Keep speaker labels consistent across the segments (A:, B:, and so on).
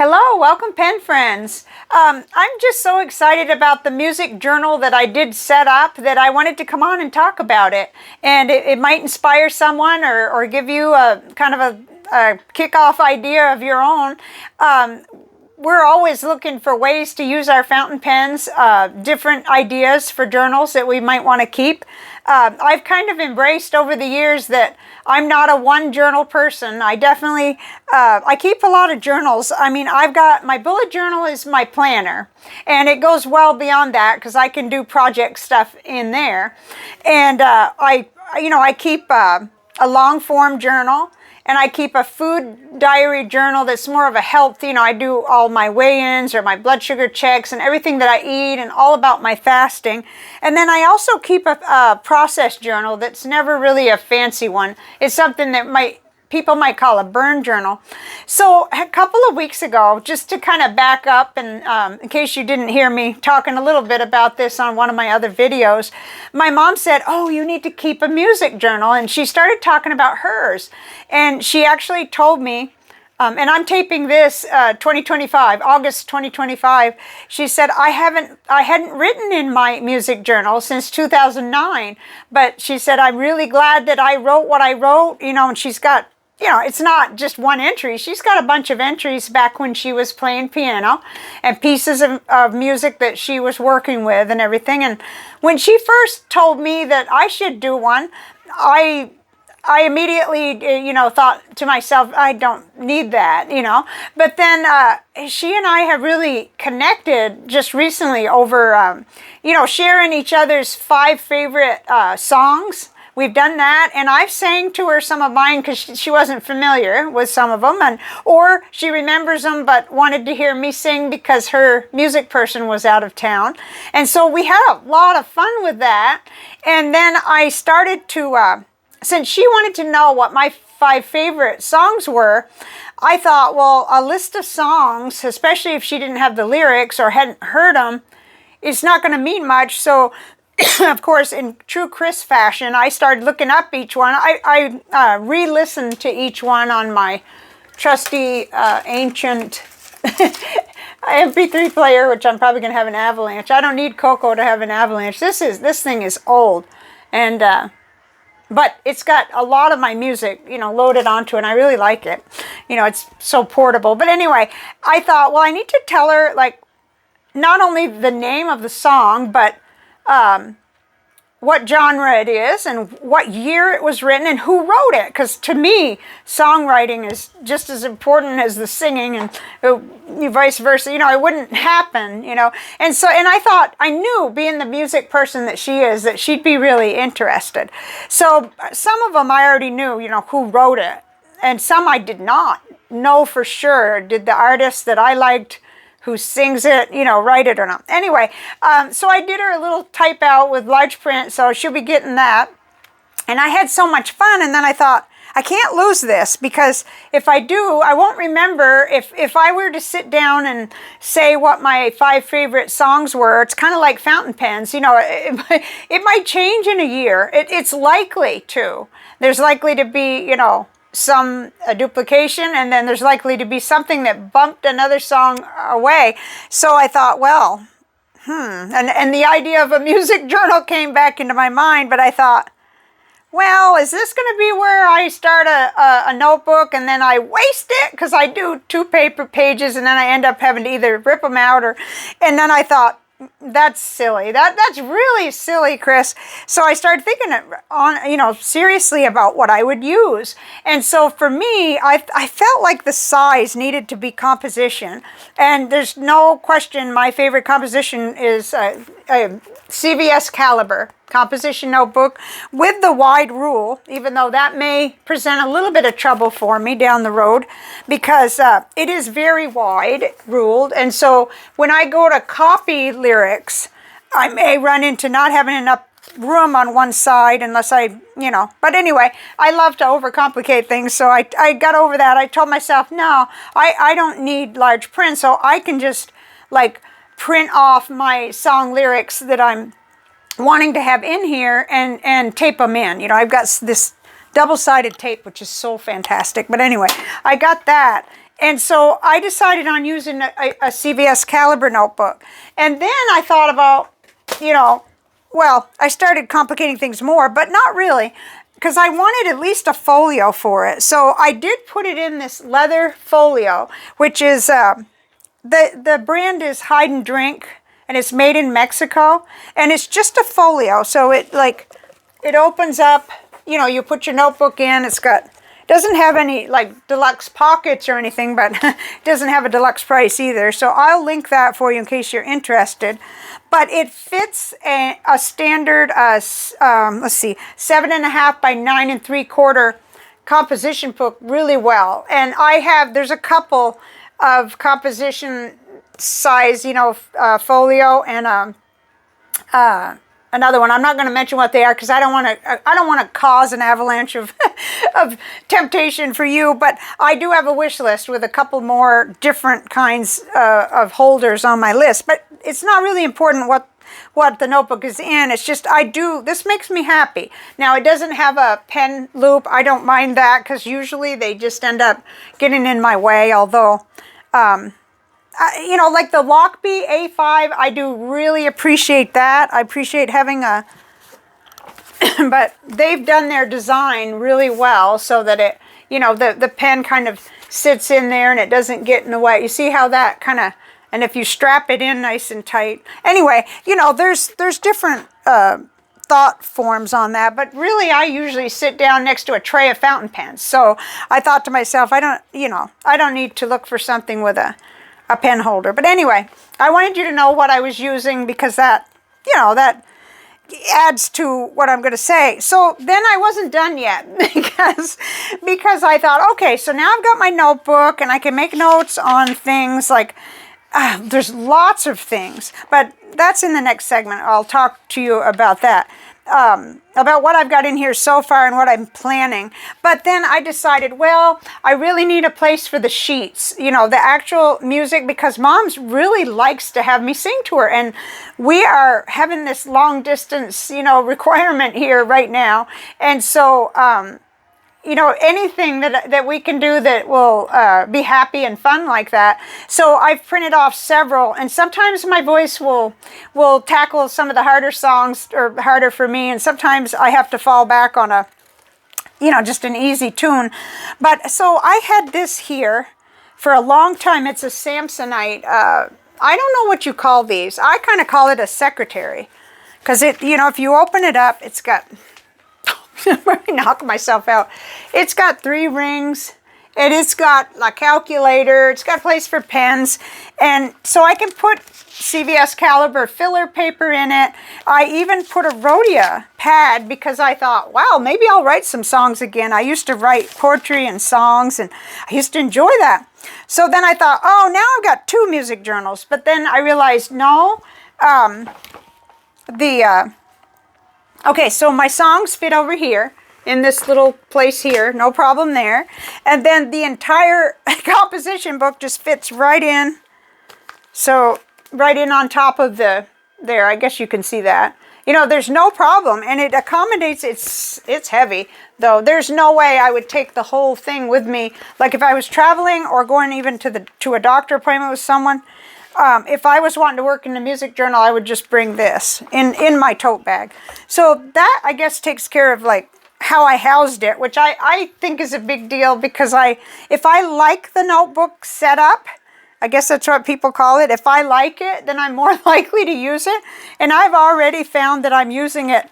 A: Hello, welcome pen friends. I'm just so excited about the music journal that I did set up that I wanted to come on and talk about it. And it might inspire someone or give you a kind of a kickoff idea of your own. We're always looking for ways to use our fountain pens, different ideas for journals that we might want to keep. I've kind of embraced over the years that I'm not a one journal person. I definitely, I keep a lot of journals. I mean, I've got, my bullet journal is my planner, and it goes well beyond that because I can do project stuff in there. And I keep a long form journal. And I keep a food diary journal that's more of a health, I do all my weigh-ins or my blood sugar checks and everything that I eat and all about my fasting. And then I also keep a process journal that's never really a fancy one. It's something that people might call a burn journal. So a couple of weeks ago, just to kind of back up and in case you didn't hear me talking a little bit about this on one of my other videos, my mom said, oh, you need to keep a music journal. And she started talking about hers. And she actually told me, and I'm taping this 2025, August 2025. She said, I hadn't written in my music journal since 2009, but she said, I'm really glad that I wrote what I wrote, and she's got, it's not just one entry. She's got a bunch of entries back when she was playing piano and pieces of music that she was working with and everything. And when she first told me that I should do one, I immediately, thought to myself, I don't need that, But then she and I have really connected just recently over, sharing each other's 5 favorite songs. We've done that, and I've sang to her some of mine because she wasn't familiar with some of them, or she remembers them but wanted to hear me sing because her music person was out of town. And so we had a lot of fun with that. And then I started to, since she wanted to know what my 5 favorite songs were, I thought, well, a list of songs, especially if she didn't have the lyrics or hadn't heard them, it's not going to mean much. So of course, in true Chris fashion, I started looking up each one. I re-listened to each one on my trusty ancient MP3 player, which I'm probably going to have an avalanche. I don't need Coco to have an avalanche. This thing is old, and but it's got a lot of my music, loaded onto it, and I really like it. It's so portable. But anyway, I thought, well, I need to tell her, not only the name of the song, but what genre it is and what year it was written and who wrote it. Because to me, songwriting is just as important as the singing, and vice versa. It wouldn't happen, And so, and I thought, I knew, being the music person that she is, that she'd be really interested. So some of them I already knew, who wrote it. And some I did not know for sure. Did the artist that I liked who sings it, write it or not. Anyway, so I did her a little type out with large print, so she'll be getting that. And I had so much fun, and then I thought, I can't lose this, because if I do, I won't remember. If I were to sit down and say what my 5 favorite songs were, it's kind of like fountain pens, it might change in a year. It's likely to. There's likely to be, some duplication, and then there's likely to be something that bumped another song away. So I thought, well, and the idea of a music journal came back into my mind, but I thought, well, is this going to be where I start a notebook and then I waste it because I do 2 paper pages and then I end up having to either rip them out and then I thought, that's silly. That's really silly, Chris. So I started thinking seriously about what I would use. And so for me, I felt like the size needed to be composition. And there's no question my favorite composition is a CVS caliber composition notebook with the wide rule, even though that may present a little bit of trouble for me down the road because it is very wide ruled. And so when I go to copy lyrics, I may run into not having enough room on one side unless but anyway, I love to overcomplicate things. So I got over that. I told myself, no, I don't need large print. So I can just print off my song lyrics that I'm wanting to have in here and tape them in. I've got this double-sided tape, which is so fantastic. But anyway, I got that. And so I decided on using a CVS caliber notebook. And then I thought about, you know, well, I started complicating things more, but not really, because I wanted at least a folio for it. So I did put it in this leather folio, which is, the brand is Hide and Drink, and it's made in Mexico. And it's just a folio, so it opens up, you know, you put your notebook in, doesn't have any like deluxe pockets or anything, but it doesn't have a deluxe price either. So I'll link that for you in case you're interested. But it fits a standard, let's see, 7.5 by 9 3/4 composition book really well. And there's a couple of composition size, you know, folio and another one. I'm not going to mention what they are because I don't want to cause an avalanche of of temptation for you. But I do have a wish list with a couple more different kinds of holders on my list. But it's not really important what the notebook is in. It's just this makes me happy. Now, it doesn't have a pen loop. I don't mind that because usually they just end up getting in my way. Although, you know, like the Lockbee A5, I do really appreciate that. I appreciate having but they've done their design really well so that it, you know, the pen kind of sits in there and it doesn't get in the way. You see how that kind of, and if you strap it in nice and tight. Anyway, you know, there's different thought forms on that, but really I usually sit down next to a tray of fountain pens. So I thought to myself, I don't need to look for something with a pen holder. But anyway, I wanted you to know what I was using because that, you know, that adds to what I'm going to say. So then I wasn't done yet because I thought, okay, so now I've got my notebook and I can make notes on things like, there's lots of things, but that's in the next segment. I'll talk to you about that. About what I've got in here so far and what I'm planning. But then I decided, well, I really need a place for the sheets, you know, the actual music, because Mom's really likes to have me sing to her. And we are having this long distance, you know, requirement here right now. And so, you know, anything that we can do that will be happy and fun like that. So I've printed off several, and sometimes my voice will tackle some of the harder songs or harder for me, and sometimes I have to fall back on just an easy tune. But so I had this here for a long time. It's a Samsonite. I don't know what you call these. I kind of call it a secretary because it, you know, if you open it up, it's got... I knocked myself out. It's got 3 rings, and it's got a calculator. It's got a place for pens, and so I can put CVS caliber filler paper in it. I even put a Rhodia pad because I thought, wow, maybe I'll write some songs again. I used to write poetry and songs, and I used to enjoy that. So then I thought, oh, now I've got 2 music journals. But then I realized, no, okay, so my songs fit over here in this little place here, no problem there. And then the entire composition book just fits right in. So right in on top of there, I guess you can see that. You know, there's no problem, and it accommodates, it's heavy, though. There's no way I would take the whole thing with me. Like if I was traveling or going even to a doctor appointment with someone, if I was wanting to work in the music journal, I would just bring this in my tote bag. So that, I guess, takes care of like how I housed it, which I think is a big deal because if I like the notebook setup, I guess that's what people call it. If I like it, then I'm more likely to use it. And I've already found that I'm using it,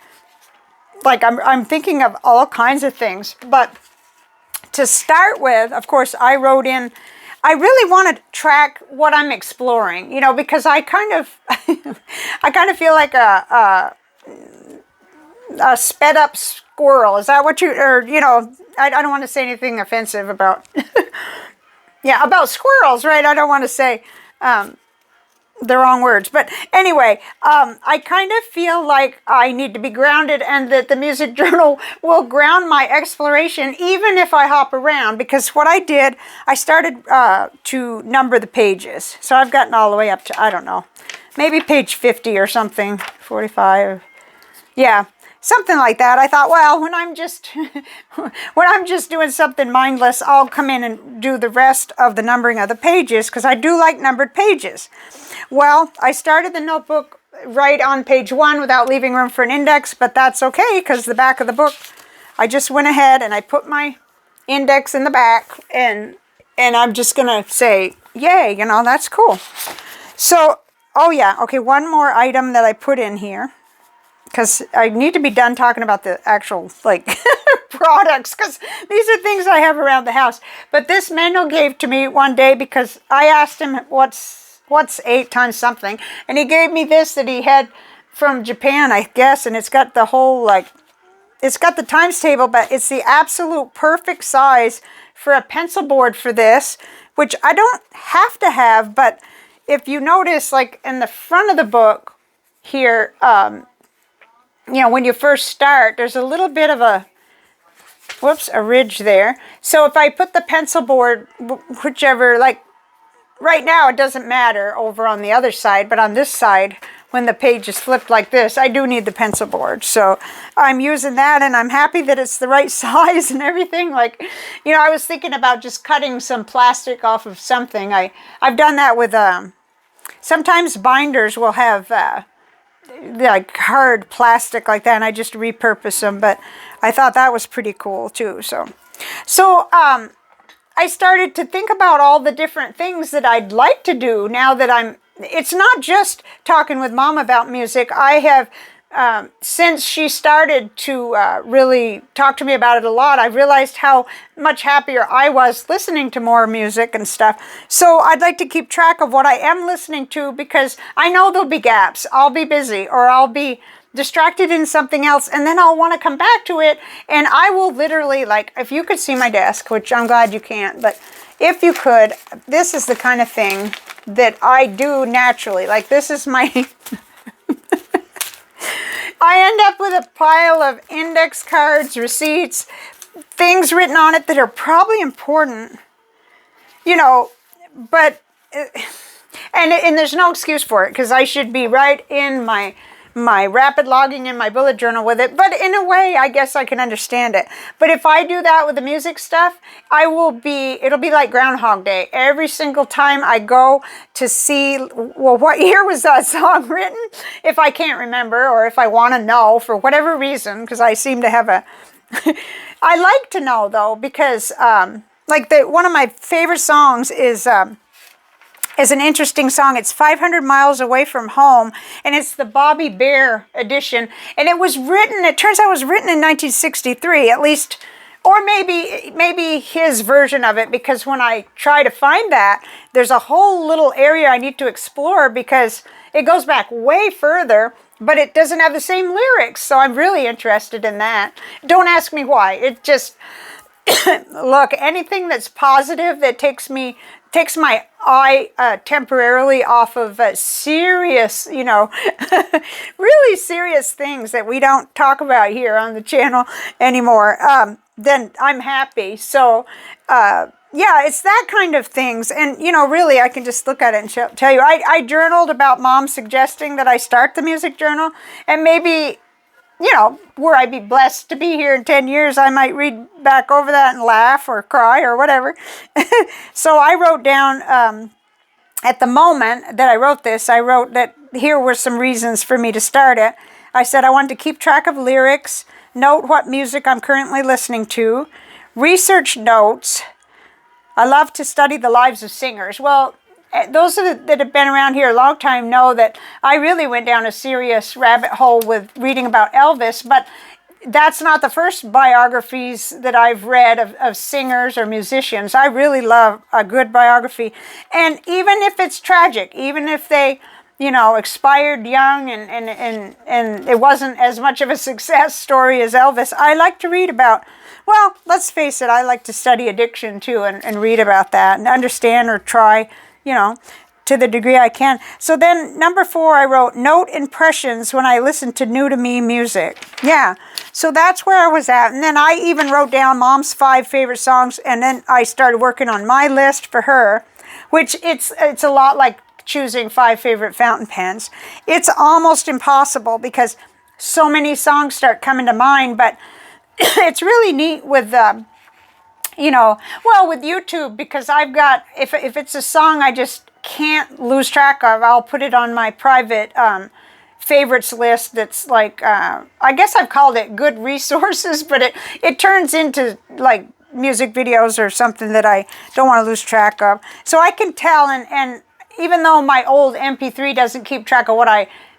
A: like I'm thinking of all kinds of things. But to start with, of course, I wrote in, I really want to track what I'm exploring, you know, because I kind of feel like a sped up squirrel. Is that what you know, I don't want to say anything offensive about, yeah, about squirrels, right? I don't want to say the wrong words. But anyway, I kind of feel like I need to be grounded, and that the music journal will ground my exploration even if I hop around. Because what I did, I started to number the pages. So I've gotten all the way up to, I don't know, maybe page 50 or something, 45. Yeah. something like that. I thought, well, when I'm just doing something mindless, I'll come in and do the rest of the numbering of the pages, because I do like numbered pages. Well, I started the notebook right on page 1 without leaving room for an index, but that's okay, because the back of the book, I just went ahead and I put my index in the back, and I'm just gonna say, yay, you know, that's cool. So, oh yeah, okay, one more item that I put in here, because I need to be done talking about the actual, like, products, because these are things I have around the house. But this Mendel gave to me one day, because I asked him what's 8 times something, and he gave me this that he had from Japan, I guess, and it's got the whole, like, it's got the times table, but it's the absolute perfect size for a pencil board for this, which I don't have to have, but if you notice, like in the front of the book here, you know, when you first start, there's a little bit of a, a ridge there. So if I put the pencil board, whichever, like right now it doesn't matter over on the other side, but on this side, when the page is flipped like this, I do need the pencil board. So I'm using that, and I'm happy that it's the right size and everything. Like, you know, I was thinking about just cutting some plastic off of something. I've done that with, sometimes binders will have like hard plastic like that, and I just repurpose them, but I thought that was pretty cool too. So I started to think about all the different things that I'd like to do now that it's not just talking with Mom about music. I have, since she started to really talk to me about it a lot, I've realized how much happier I was listening to more music and stuff. So I'd like to keep track of what I am listening to, because I know there'll be gaps. I'll be busy, or I'll be distracted in something else, and then I'll want to come back to it, and I will literally, like, if you could see my desk, which I'm glad you can't, but if you could, this is the kind of thing that I do naturally. Like, this is my I end up with a pile of index cards, receipts, things written on it that are probably important, you know, but and there's no excuse for it, because I should be right in my rapid logging in my bullet journal with it. But in a way, I guess I can understand it. But if I do that with the music stuff, it'll be like Groundhog Day. Every single time I go to see, well, what year was that song written? If I can't remember, or if I want to know for whatever reason, because I seem to have I like to know though, because like one of my favorite songs is an interesting song. It's 500 Miles Away from Home, and it's the Bobby Bear edition. And it turns out it was written in 1963, at least, or maybe his version of it, because when I try to find that, there's a whole little area I need to explore, because it goes back way further, but it doesn't have the same lyrics. So I'm really interested in that. Don't ask me why. It just, look, anything that's positive that takes my eye temporarily off of serious, you know, really serious things that we don't talk about here on the channel anymore, then I'm happy. So, yeah, it's that kind of things. And, you know, really, I can just look at it and tell you, I journaled about Mom suggesting that I start the music journal, and maybe, you know, were I be blessed to be here in 10 years, I might read back over that and laugh or cry or whatever. So I wrote down, at the moment that I wrote this, I wrote that here were some reasons for me to start it. I said I wanted to keep track of lyrics, note what music I'm currently listening to, research notes. I love to study the lives of singers. Well, those that have been around here a long time know that I really went down a serious rabbit hole with reading about Elvis, but that's not the first biographies that I've read of singers or musicians. I really love a good biography. And even if it's tragic, even if they, you know, expired young and it wasn't as much of a success story as Elvis, I like to read about, well, let's face it, I like to study addiction too and read about that and understand or try, you know, to the degree I can. So then number 4, I wrote, note impressions when I listen to new to me music. Yeah, so that's where I was at. And then I even wrote down Mom's 5 favorite songs, and then I started working on my list for her, which it's a lot like choosing 5 favorite fountain pens. It's almost impossible, because so many songs start coming to mind. But it's really neat with you know, well, with YouTube, because I've got, if it's a song I just can't lose track of, I'll put it on my private favorites list. That's like, I guess I've called it good resources, but it turns into like music videos or something that I don't want to lose track of. So I can tell, and even though my old MP3 doesn't keep track of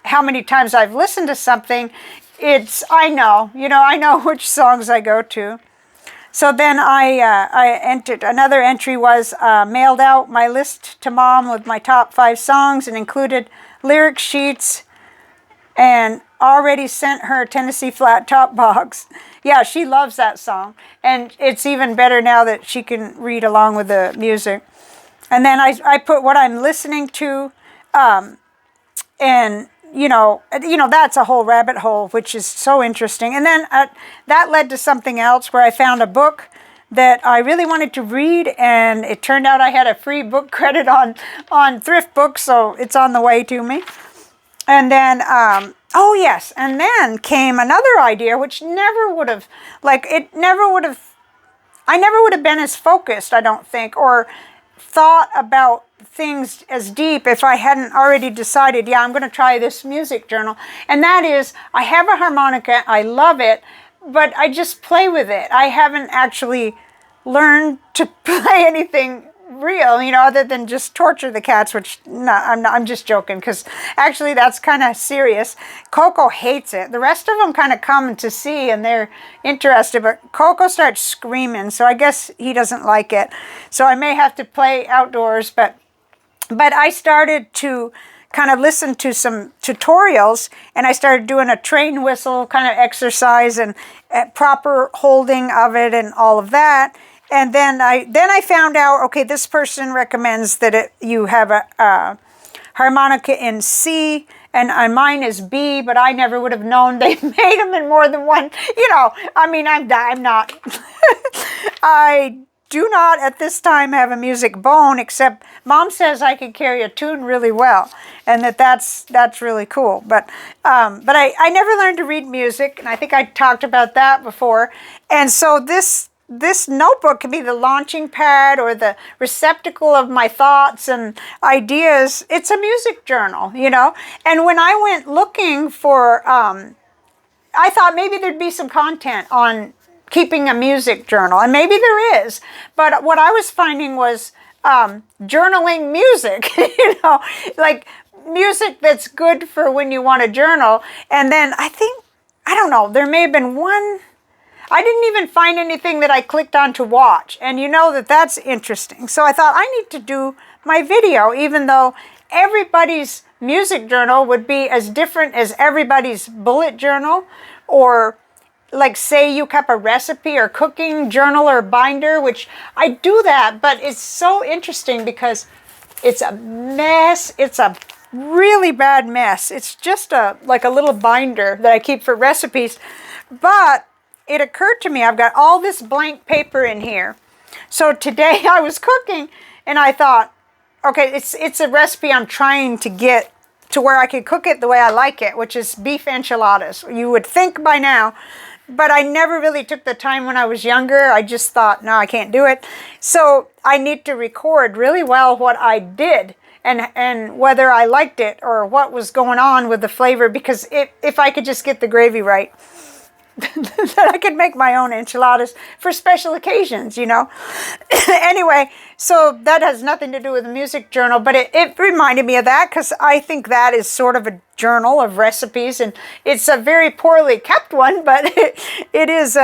A: how many times I've listened to something, I know which songs I go to. So then I entered, another entry was mailed out my list to Mom with my top 5 songs and included lyric sheets, and already sent her Tennessee Flat Top box. Yeah, she loves that song. And it's even better now that she can read along with the music. And then I put what I'm listening to, and you know, that's a whole rabbit hole, which is so interesting. And then that led to something else where I found a book that I really wanted to read, and it turned out I had a free book credit on Thrift Books, so it's on the way to me. And then, oh yes, and then came another idea, which never would have, I never would have been as focused, I don't think, or thought about things as deep if I hadn't already decided, yeah, I'm going to try this music journal. And that is, I have a harmonica, I love it, but I just play with it. I haven't actually learned to play anything real, other than just torture the cats, which, no, I'm just joking, because actually that's kind of serious. Coco hates it. The rest of them kind of come to see and they're interested, but Coco starts screaming, so I guess he doesn't like it. So I may have to play outdoors, but I started to kind of listen to some tutorials, and I started doing a train whistle kind of exercise and proper holding of it and all of that. And then I found out, okay, this person recommends that you have a harmonica in C, and mine is B, but I never would have known they made them in more than one. I'm not. I do not at this time have a music bone, except Mom says I can carry a tune really well, and that's really cool. But I never learned to read music, and I think I talked about that before. And so this notebook can be the launching pad or the receptacle of my thoughts and ideas. It's a music journal, And when I went looking for, I thought maybe there'd be some content on keeping a music journal, and maybe there is. But what I was finding was journaling music, like music that's good for when you want to journal. And then I don't know, there may have been one. I didn't even find anything that I clicked on to watch. And that's interesting. So I thought I need to do my video, even though everybody's music journal would be as different as everybody's bullet journal, or like say you kept a recipe or cooking journal or binder, which I do that, but it's so interesting because it's a mess. It's a really bad mess. It's just like a little binder that I keep for recipes. But it occurred to me, I've got all this blank paper in here. So today I was cooking and I thought, okay, it's a recipe I'm trying to get to where I could cook it the way I like it, which is beef enchiladas. You would think by now, but I never really took the time when I was younger. I just thought, no, I can't do it. So I need to record really well what I did and whether I liked it or what was going on with the flavor, because if I could just get the gravy right, that I could make my own enchiladas for special occasions, Anyway, so that has nothing to do with the music journal, but it reminded me of that, because I think that is sort of a journal of recipes, and it's a very poorly kept one, but it is,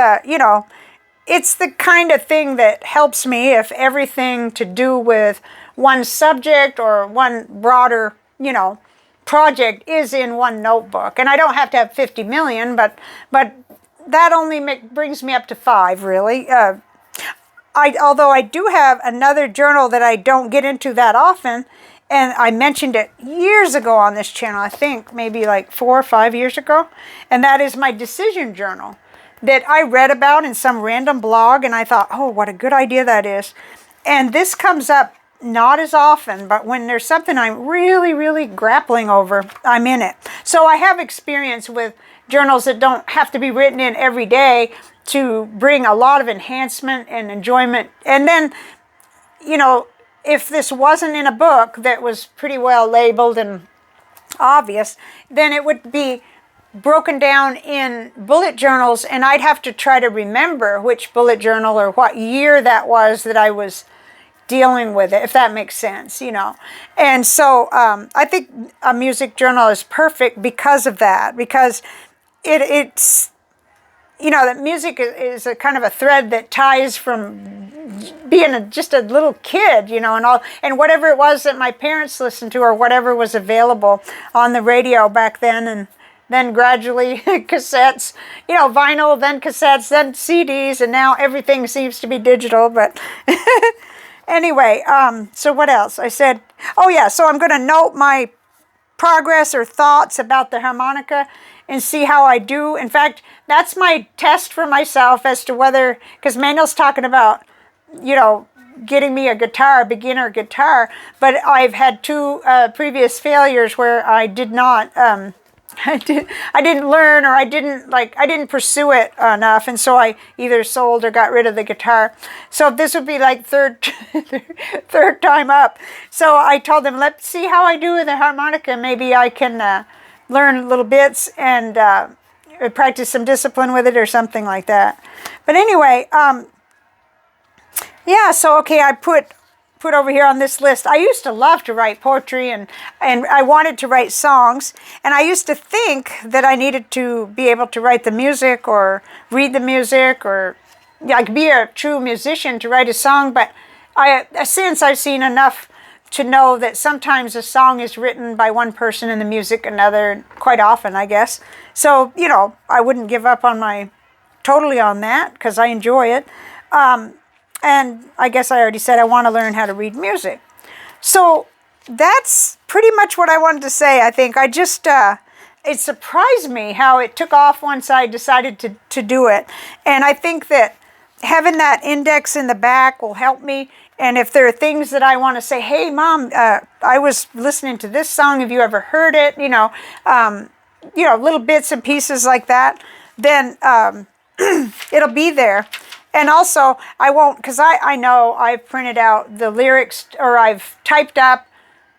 A: it's the kind of thing that helps me if everything to do with one subject or one broader, project is in one notebook. And I don't have to have 50 million, but that only brings me up to 5, really. Although I do have another journal that I don't get into that often, and I mentioned it years ago on this channel, I think maybe like 4 or 5 years ago, and that is my decision journal that I read about in some random blog, and I thought, oh, what a good idea that is. And this comes up not as often, but when there's something I'm really, really grappling over, I'm in it. So I have experience with journals that don't have to be written in every day to bring a lot of enhancement and enjoyment. And then, you know, if this wasn't in a book that was pretty well labeled and obvious, then it would be broken down in bullet journals, and I'd have to try to remember which bullet journal or what year that was that I was dealing with it, if that makes sense, you know. And so I think a music journal is perfect because of that, because it's, you know, that music is a kind of a thread that ties from being just a little kid, you know, and whatever it was that my parents listened to or whatever was available on the radio back then, and then gradually cassettes, you know, vinyl, then cassettes, then CDs, and now everything seems to be digital. But anyway, so what else? I said, oh yeah, so I'm going to note my progress or thoughts about the harmonica and see how I do. In fact, that's my test for myself as to whether, because Manuel's talking about, you know, getting me a guitar, a beginner guitar, but I've had two previous failures where I did not, I didn't learn, or I didn't pursue it enough, and so I either sold or got rid of the guitar. So this would be like third time up. So I told them, let's see how I do with the harmonica. Maybe I can learn little bits and practice some discipline with it or something like that. But anyway, yeah, so okay, I put over here on this list. I used to love to write poetry, and I wanted to write songs, and I used to think that I needed to be able to write the music or read the music or like be a true musician to write a song. But since I've seen enough to know that sometimes a song is written by one person and the music another, quite often, I guess. So, you know, I wouldn't give up on totally on that, because I enjoy it. And I guess I already said I want to learn how to read music. So that's pretty much what I wanted to say, I think. I just, it surprised me how it took off once I decided to do it. And I think that having that index in the back will help me. And if there are things that I want to say, hey, Mom, I was listening to this song. Have you ever heard it? You know, little bits and pieces like that, then it'll be there. And also, I won't, because I know I've printed out the lyrics, or I've typed up,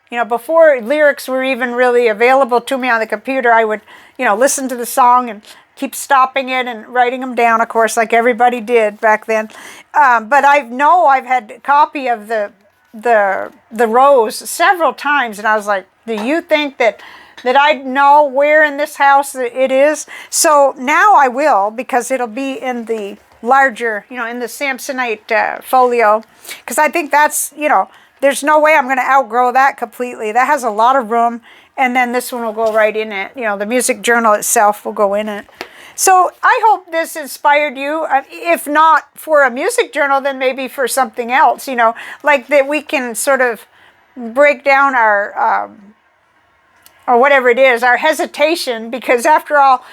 A: you know, before lyrics were even really available to me on the computer, I would, you know, listen to the song and keep stopping it and writing them down, of course, like everybody did back then. But I've had a copy of the Rose several times, and I was like, do you think that I know where in this house it is? So now I will, because it'll be in the larger, you know, in the Samsonite folio, because I think that's, you know, there's no way I'm going to outgrow that completely. That has a lot of room, and then this one will go right in it. You know, the music journal itself will go in it. So I hope this inspired you. If not for a music journal, then maybe for something else, you know, like that we can sort of break down our, or whatever it is, our hesitation, because after all,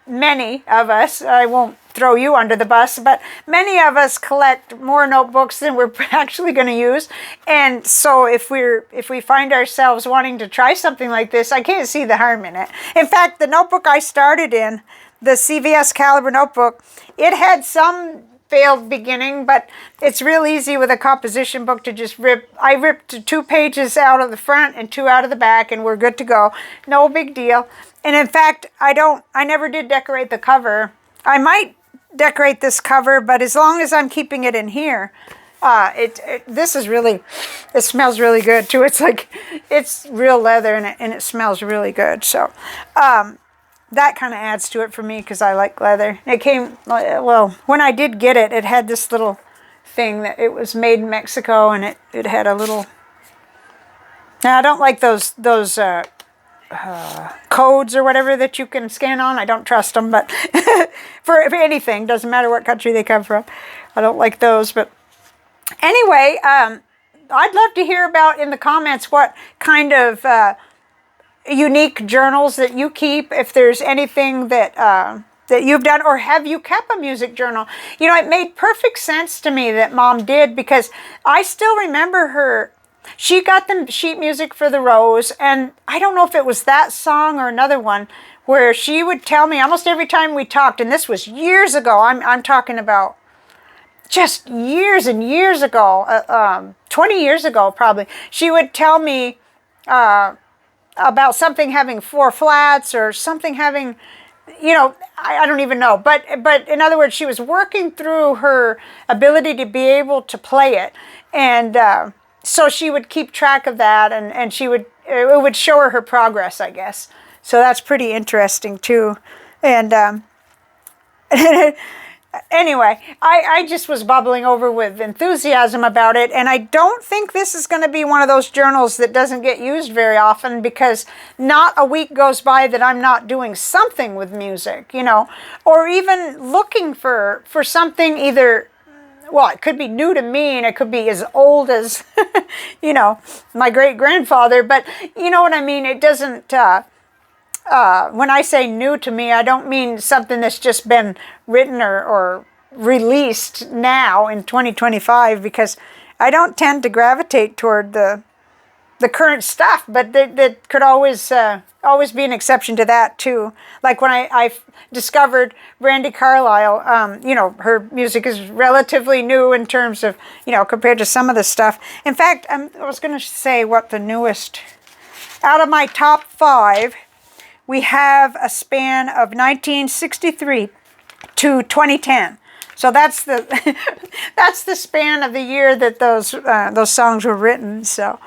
A: many of us, I won't throw you under the bus, but many of us collect more notebooks than we're actually going to use. And so if we find ourselves wanting to try something like this, I can't see the harm in it. In fact, the notebook I started in, the CVS caliber notebook, it had some failed beginning, but it's real easy with a composition book to just I ripped 2 pages out of the front and 2 out of the back, and we're good to go. No big deal. And in fact, I never did decorate the cover. I might decorate this cover, but as long as I'm keeping it in here, this is really, it smells really good too. It's like, it's real leather, and it smells really good. So, that kind of adds to it for me, because I like leather. It came, well, when I did get it, it had this little thing that it was made in Mexico, and it had a little, now I don't like those codes or whatever that you can scan on. I don't trust them, but for anything, doesn't matter what country they come from. I don't like those, but anyway, I'd love to hear about in the comments what kind of unique journals that you keep, if there's anything that that you've done, or have you kept a music journal? You know, it made perfect sense to me that Mom did, because I still remember her. She got the sheet music for the Rose, and I don't know if it was that song or another one where she would tell me almost every time we talked, and this was years ago, I'm talking about just years and years ago, 20 years ago probably, she would tell me about something having 4 flats or something having, I don't even know. But in other words, she was working through her ability to be able to play it. And so she would keep track of that, and it would show her progress, I guess. So that's pretty interesting too. And anyway, I just was bubbling over with enthusiasm about it, and I don't think this is going to be one of those journals that doesn't get used very often, because not a week goes by that I'm not doing something with music, or even looking for something either, well, it could be new to me, and it could be as old as, my great-grandfather, but you know what I mean? It doesn't... when I say new to me, I don't mean something that's just been written or released now in 2025, because I don't tend to gravitate toward the current stuff, but that could always be an exception to that too. Like when I discovered Brandi Carlile, her music is relatively new in terms of, compared to some of the stuff. In fact, I was going to say what the newest, out of my top 5, we have a span of 1963 to 2010. So that's the that's the span of the year that those songs were written. So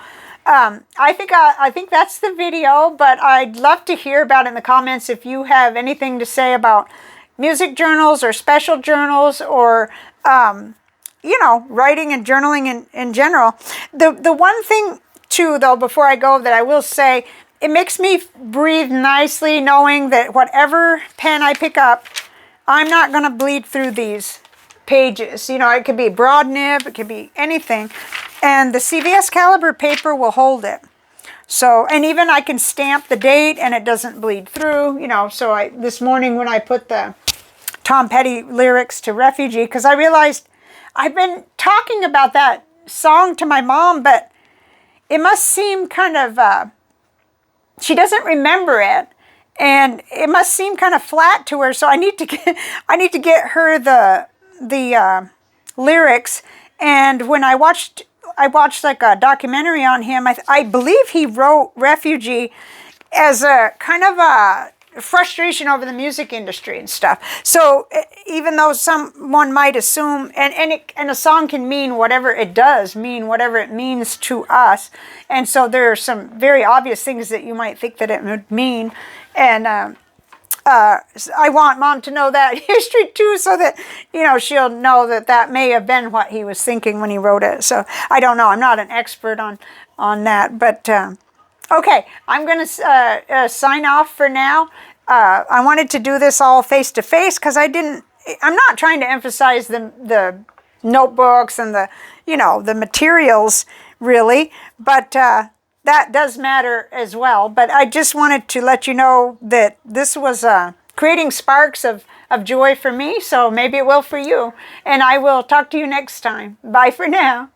A: I think that's the video. But I'd love to hear about it in the comments if you have anything to say about music journals or special journals, or writing and journaling in general. The one thing too, though, before I go, that I will say, it makes me breathe nicely knowing that whatever pen I pick up, I'm not going to bleed through these pages. It could be broad nib, it could be anything. And the CVS caliber paper will hold it. So, and even I can stamp the date and it doesn't bleed through, So this morning when I put the Tom Petty lyrics to Refuge, because I realized I've been talking about that song to my mom, but it must seem kind of... she doesn't remember it, and it must seem kind of flat to her. So I need to get her the lyrics. And when I watched like a documentary on him, I believe he wrote Refugee as a kind of a frustration over the music industry and stuff. So even though someone might assume, and a song can mean whatever it does, mean whatever it means to us, and so there are some very obvious things that you might think that it would mean, and I want Mom to know that history too, so that she'll know that may have been what he was thinking when he wrote it. So I don't know. I'm not an expert on that, but. Okay, I'm going to sign off for now. I wanted to do this all face-to-face because I'm not trying to emphasize the notebooks and the materials, really, but that does matter as well. But I just wanted to let you know that this was creating sparks of joy for me, so maybe it will for you. And I will talk to you next time. Bye for now.